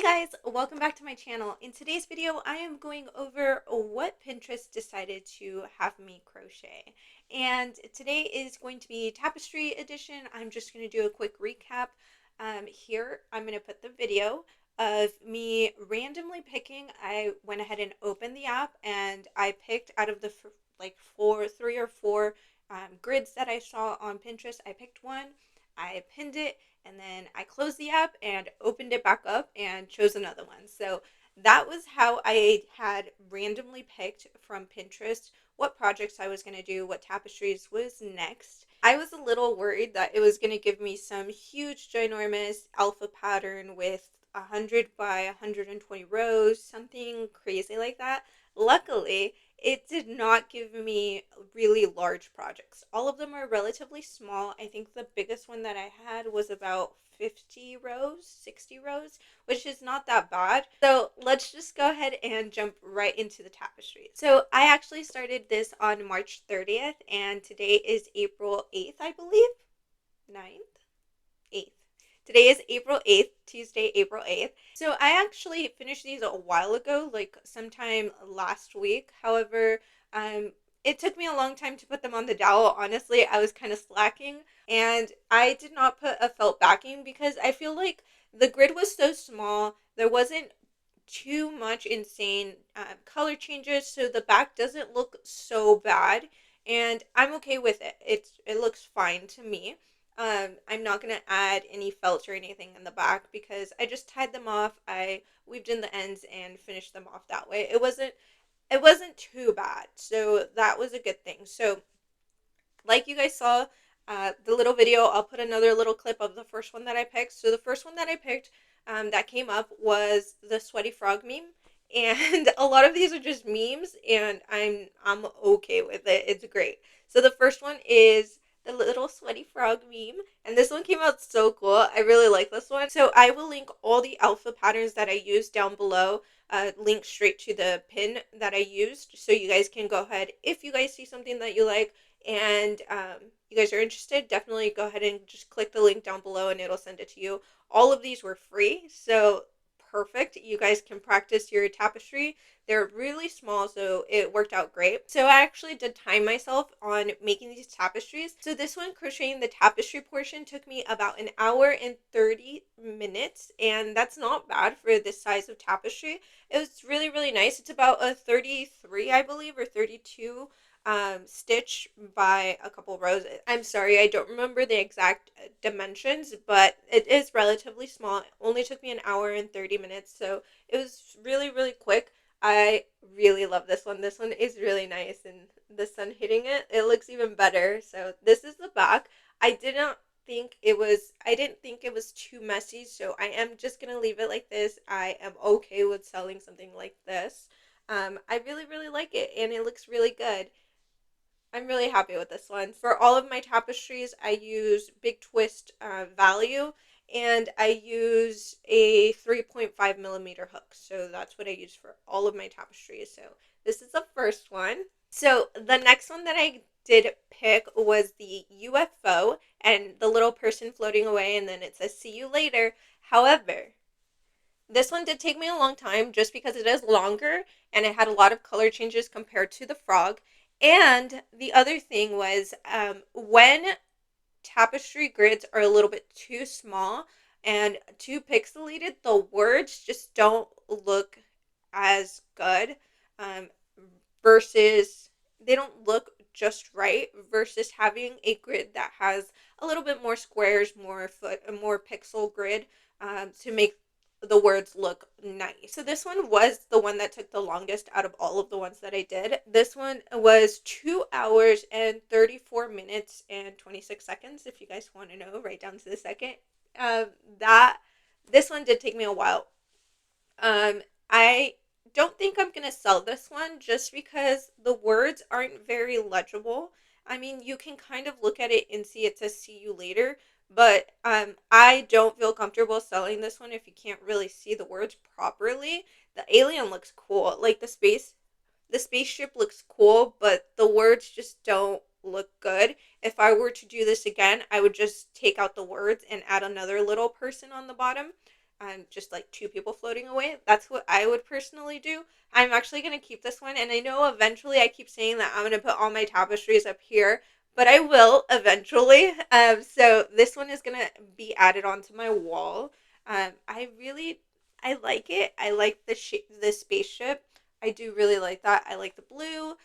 Hey guys, welcome back to my channel. In today's video, I am going over what Pinterest decided to have me crochet. And today is going to be Tapestry edition. I'm just going to do a quick recap. Here, I'm going to put the video of me randomly picking. I went ahead and opened the app and I picked out of the three or four grids that I saw on Pinterest. I picked one, I pinned it, and then I closed the app and opened it back up and chose another one. So that was how I had randomly picked from Pinterest what projects I was going to do, what tapestries was next. I was a little worried that it was going to give me some huge, ginormous alpha pattern with 100 by 120 rows, something crazy like that. Luckily, it did not give me really large projects. All of them are relatively small. I think the biggest one that I had was about 50 rows, 60 rows, which is not that bad. So let's just go ahead and jump right into the tapestry. So I actually started this on March 30th and today is April 8th, I believe. 9th? 8th. Today is April 8th, Tuesday, April 8th. So I actually finished these a while ago, like sometime last week. However, it took me a long time to put them on the dowel. Honestly, I was kind of slacking and I did not put a felt backing because I feel like the grid was so small. There wasn't too much insane color changes, so the back doesn't look so bad, and I'm okay with it. It looks fine to me. I'm not gonna add any felt or anything in the back because I just tied them off. I weaved in the ends and finished them off that way. It wasn't too bad, so that was a good thing. So like you guys saw, the little video, I'll put another little clip of the first one that I picked. So the first one that I picked that came up was the sweaty frog meme. And a lot of these are just memes and I'm okay with it. It's great. So the first one is the little sweaty frog meme. And this one came out so cool. I really like this one. So I will link all the alpha patterns that I used down below. Link straight to the pin that I used. So you guys can go ahead if you guys see something that you like and you guys are interested, definitely go ahead and just click the link down below and it'll send it to you. All of these were free, so perfect. You guys can practice your tapestry. They're really small, so it worked out great. So I actually did time myself on making these tapestries. So this one, crocheting the tapestry portion, took me about an hour and 30 minutes, and that's not bad for this size of tapestry. It was really, really nice. It's about a 33, I believe, or 32 stitch by a couple rows. I'm sorry, I don't remember the exact dimensions, but it is relatively small. It only took me an hour and 30 minutes, so it was really, really quick. I really love this one. This one is really nice, and the sun hitting it, it looks even better. So this is the back. I didn't think it was too messy, so I am just gonna leave it like this. I am okay with selling something like this. I really, really like it, and it looks really good. I'm really happy with this one. For all of my tapestries, I use Big Twist value, and I use a 3.5 millimeter hook. So that's what I use for all of my tapestries. So this is the first one. So the next one that I did pick was the UFO and the little person floating away, and then it says "see you later." However, this one did take me a long time just because it is longer and it had a lot of color changes compared to the frog. And the other thing was when tapestry grids are a little bit too small and too pixelated, the words just don't look as good um, versus they don't look just right versus having a grid that has a little bit more squares, more pixel grid to make the words look nice. So this one was the one that took the longest out of all of the ones that I did. This one was 2 hours and 34 minutes and 26 seconds. If you guys want to know, right down to the second. That this one did take me a while. I don't think I'm gonna sell this one just because the words aren't very legible. I mean, you can kind of look at it and see it says "see you later," but I don't feel comfortable selling this one if you can't really see the words properly. The alien looks cool, like the spaceship looks cool, but the words just don't look good. If I were to do this again, I would just take out the words and add another little person on the bottom. just like two people floating away. That's what I would personally do. I'm actually going to keep this one, and I know eventually I keep saying that I'm going to put all my tapestries up here, but I will eventually. So this one is going to be added onto my wall. I like it. I like the spaceship. I do really like that. I like the blue.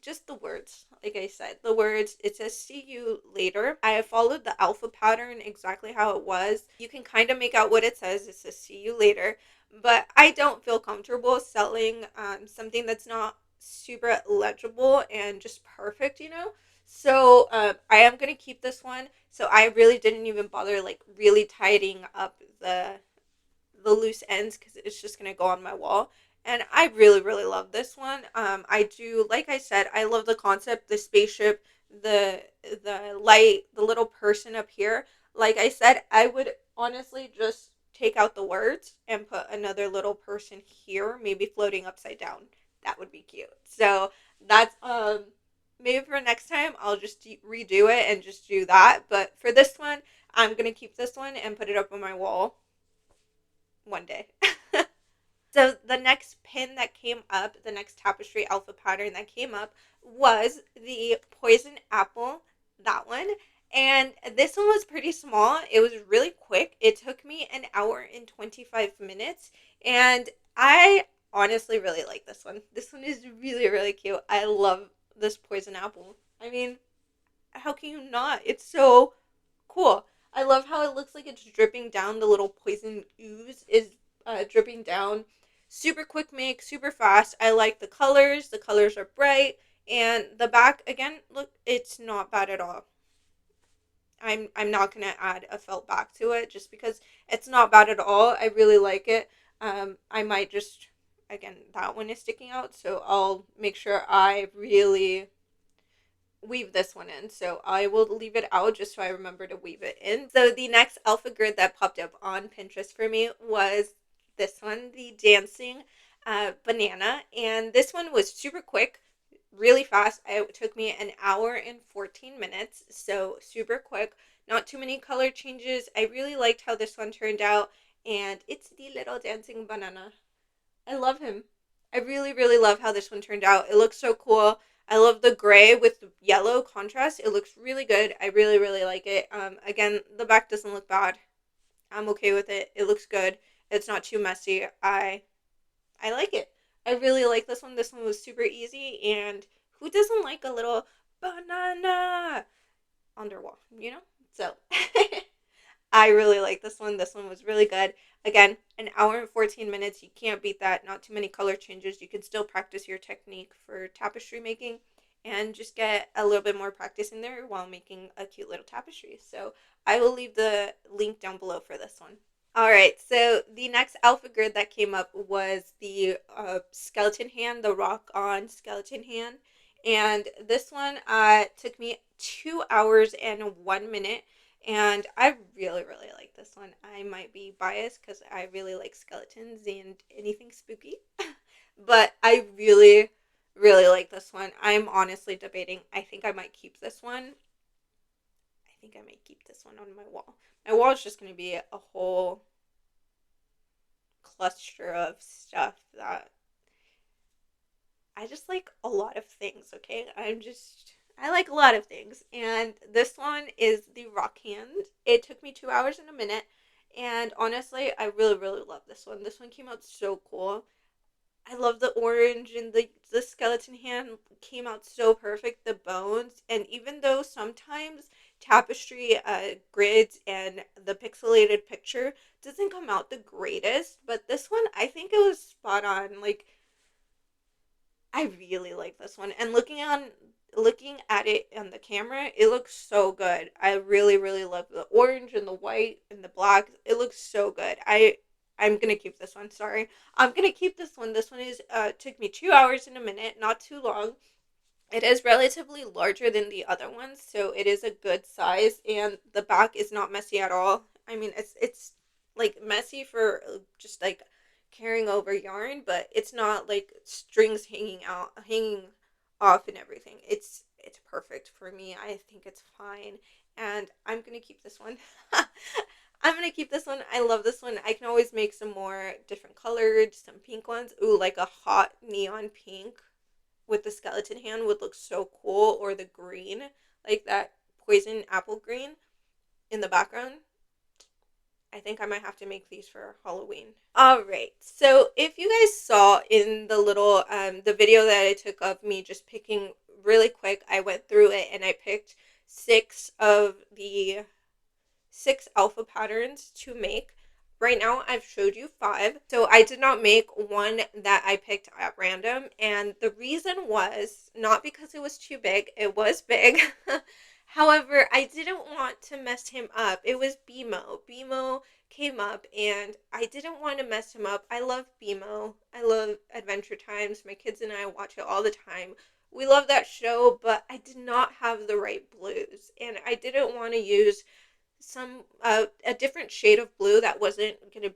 Just the words, like I said, the words. It says "see you later." I have followed the alpha pattern exactly how it was. You can kind of make out what it says. It says "see you later," but I don't feel comfortable selling something that's not super legible and just perfect, you know. So I am gonna keep this one. So I really didn't even bother like really tidying up the loose ends because it's just gonna go on my wall. And I really, really love this one. I do, like I said, I love the concept, the spaceship, the light, the little person up here. Like I said, I would honestly just take out the words and put another little person here, maybe floating upside down. That would be cute. So that's maybe for next time I'll just redo it and just do that. But for this one, I'm gonna keep this one and put it up on my wall one day. So the next pin that came up, the next tapestry alpha pattern that came up was the poison apple, that one. And this one was pretty small. It was really quick. It took me an hour and 25 minutes. And I honestly really like this one. This one is really, really cute. I love this poison apple. I mean, how can you not? It's so cool. I love how it looks like it's dripping down. The little poison ooze is dripping down. Super quick make, super fast. I like the colors. The colors are bright. And the back, again, look, it's not bad at all. I'm not going to add a felt back to it just because it's not bad at all. I really like it. I might just, again, that one is sticking out. So I'll make sure I really weave this one in. So I will leave it out just so I remember to weave it in. So the next alpha grid that popped up on Pinterest for me was this one, the dancing banana. And this one was super quick, really fast. It took me an hour and 14 minutes. So super quick. Not too many color changes. I really liked how this one turned out. And it's the little dancing banana. I love him. I really, really love how this one turned out. It looks so cool. I love the gray with the yellow contrast. It looks really good. I really, really like it. Again, the back doesn't look bad. I'm okay with it. It looks good. It's not too messy. I like it. I really like this one. This one was super easy, and who doesn't like a little banana on their wall, you know? So I really like this one. This one was really good. Again, an hour and 14 minutes. You can't beat that. Not too many color changes. You can still practice your technique for tapestry making and just get a little bit more practice in there while making a cute little tapestry. So I will leave the link down below for this one. All right, so the next alpha grid that came up was the skeleton hand, the rock on skeleton hand. And this one took me 2 hours and 1 minute. And I really, really like this one. I might be biased because I really like skeletons and anything spooky. But I really, really like this one. I'm honestly debating. I think I might keep this one. I think I might keep this one on my wall. My wall is just going to be a whole cluster of stuff that I just like a lot of things, okay? I like a lot of things. And this one is the rock hand. It took me 2 hours and a minute. And honestly, I really, really love this one. This one came out so cool. I love the orange and the skeleton hand came out so perfect. The bones, and even though sometimes tapestry grids and the pixelated picture doesn't come out the greatest, but this one I think it was spot on. Like I really like this one, and looking at it on the camera, it looks so good. I really, really love the orange and the white and the black. It looks so good. I'm gonna keep this one. Sorry, I'm gonna keep this one. This one is took me 2 hours and a minute, not too long. It is relatively larger than the other ones, so it is a good size, and the back is not messy at all. I mean, it's like messy for just like carrying over yarn, but it's not like strings hanging off and everything. It's perfect for me. I think it's fine, and I'm gonna keep this one. I'm gonna keep this one. I love this one. I can always make some more different colored, some pink ones. Ooh, like a hot neon pink with the skeleton hand would look so cool, or the green, like that poison apple green in the background. I think I might have to make these for Halloween. All right. So if you guys saw in the little the video that I took of me just picking really quick, I went through it and I picked six alpha patterns to make. Right now, I've showed you five. So I did not make one that I picked at random. And the reason was not because it was too big, it was big. However, I didn't want to mess him up. It was BMO. BMO came up and I didn't want to mess him up. I love BMO. I love Adventure Times. My kids and I watch it all the time. We love that show, but I did not have the right blues. And I didn't want to use some a different shade of blue that wasn't gonna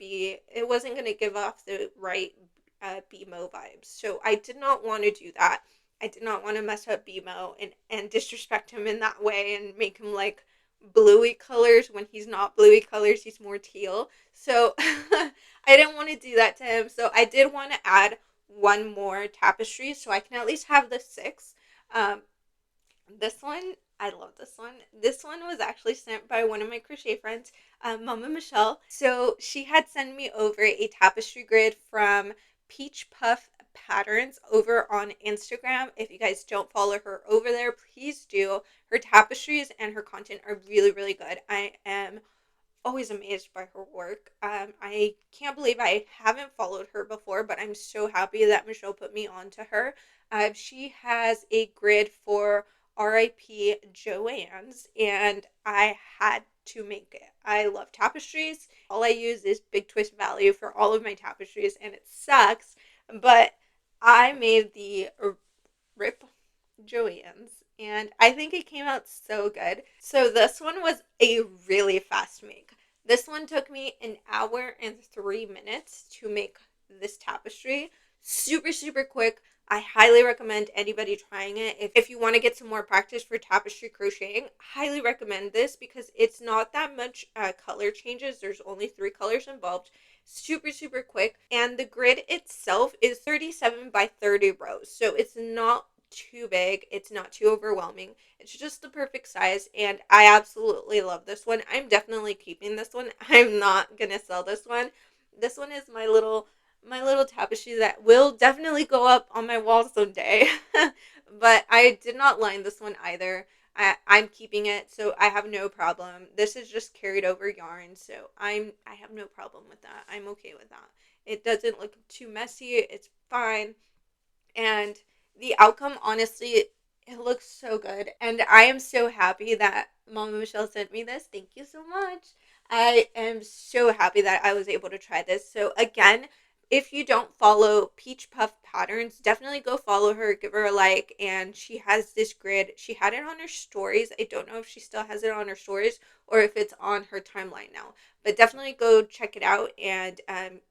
give off the right BMO vibes. So I did not want to do that. I did not want to mess up BMO and disrespect him in that way and make him like bluey colors when he's not bluey colors, he's more teal. So I didn't want to do that to him. So I did want to add one more tapestry so I can at least have the six. Um, this one, I love this one. This one was actually sent by one of my crochet friends, Mama Michelle. So she had sent me over a tapestry grid from Peach Puff Patterns over on Instagram. If you guys don't follow her over there, please do. Her tapestries and her content are really, really good. I am always amazed by her work. I can't believe I haven't followed her before, but I'm so happy that Michelle put me on to her. She has a grid for RIP Joanne's, and I had to make it. I love tapestries. All I use is Big Twist Value for all of my tapestries, and it sucks, but I made the RIP Joanne's, and I think it came out so good. So this one was a really fast make. This one took me an hour and 3 minutes to make this tapestry. Super, super quick. I highly recommend anybody trying it. If you want to get some more practice for tapestry crocheting, highly recommend this because it's not that much color changes. There's only 3 colors involved. Super, super quick. And the grid itself is 37 by 30 rows. So it's not too big. It's not too overwhelming. It's just the perfect size, and I absolutely love this one. I'm definitely keeping this one. I'm not gonna sell this one. This one is my little tapestry that will definitely go up on my wall someday. But I did not line this one either. I'm keeping it, so I have no problem. This is just carried over yarn, so I have no problem with that. I'm okay with that. It doesn't look too messy. It's fine. And the outcome, honestly, it looks so good. And I am so happy that Mama Michelle sent me this. Thank you so much. I am so happy that I was able to try this. So again, if you don't follow Peach Puff Patterns, definitely go follow her, give her a like. And she has this grid. She had it on her stories. I don't know if she still has it on her stories or if it's on her timeline now. But definitely go check it out and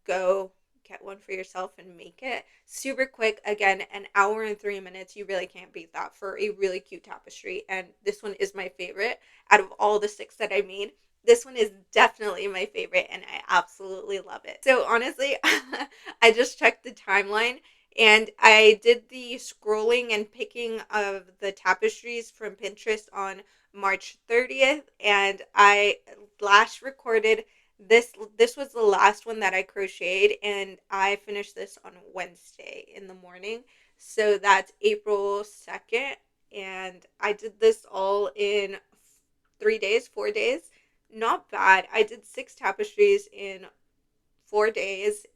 go get one for yourself and make it super quick. Again, an hour and 3 minutes. You really can't beat that for a really cute tapestry. And this one is my favorite out of all the 6 that I made. This one is definitely my favorite and I absolutely love it. So honestly, I just checked the timeline and I did the scrolling and picking of the tapestries from Pinterest on March 30th, and I last recorded this was the last one that I crocheted, and I finished this on Wednesday in the morning. So that's April 2nd, and I did this all in 3 days, 4 days. Not bad. I did 6 tapestries in 4 days.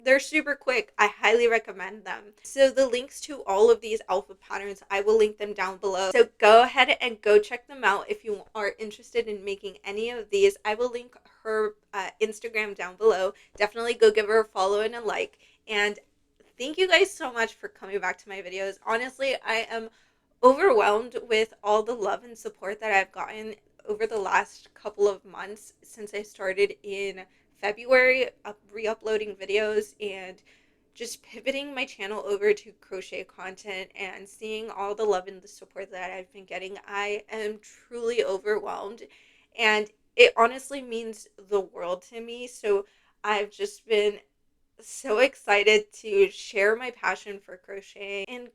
They're super quick. I highly recommend them. So the links to all of these alpha patterns, I will link them down below. So go ahead and go check them out if you are interested in making any of these. I will link her Instagram down below. Definitely go give her a follow and a like. And thank you guys so much for coming back to my videos. Honestly, I am overwhelmed with all the love and support that I've gotten over the last couple of months since I started in February, re-uploading videos and just pivoting my channel over to crochet content and seeing all the love and the support that I've been getting. I am truly overwhelmed. And it honestly means the world to me. So I've just been so excited to share my passion for crochet and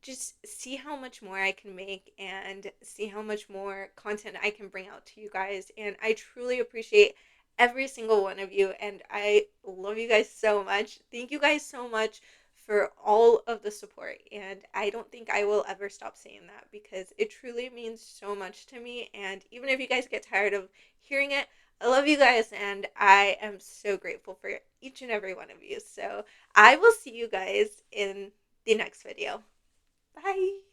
just see how much more I can make and see how much more content I can bring out to you guys. And I truly appreciate every single one of you. And I love you guys so much. Thank you guys so much for all of the support. And I don't think I will ever stop saying that because it truly means so much to me. And even if you guys get tired of hearing it, I love you guys and I am so grateful for each and every one of you. So I will see you guys in the next video. Bye.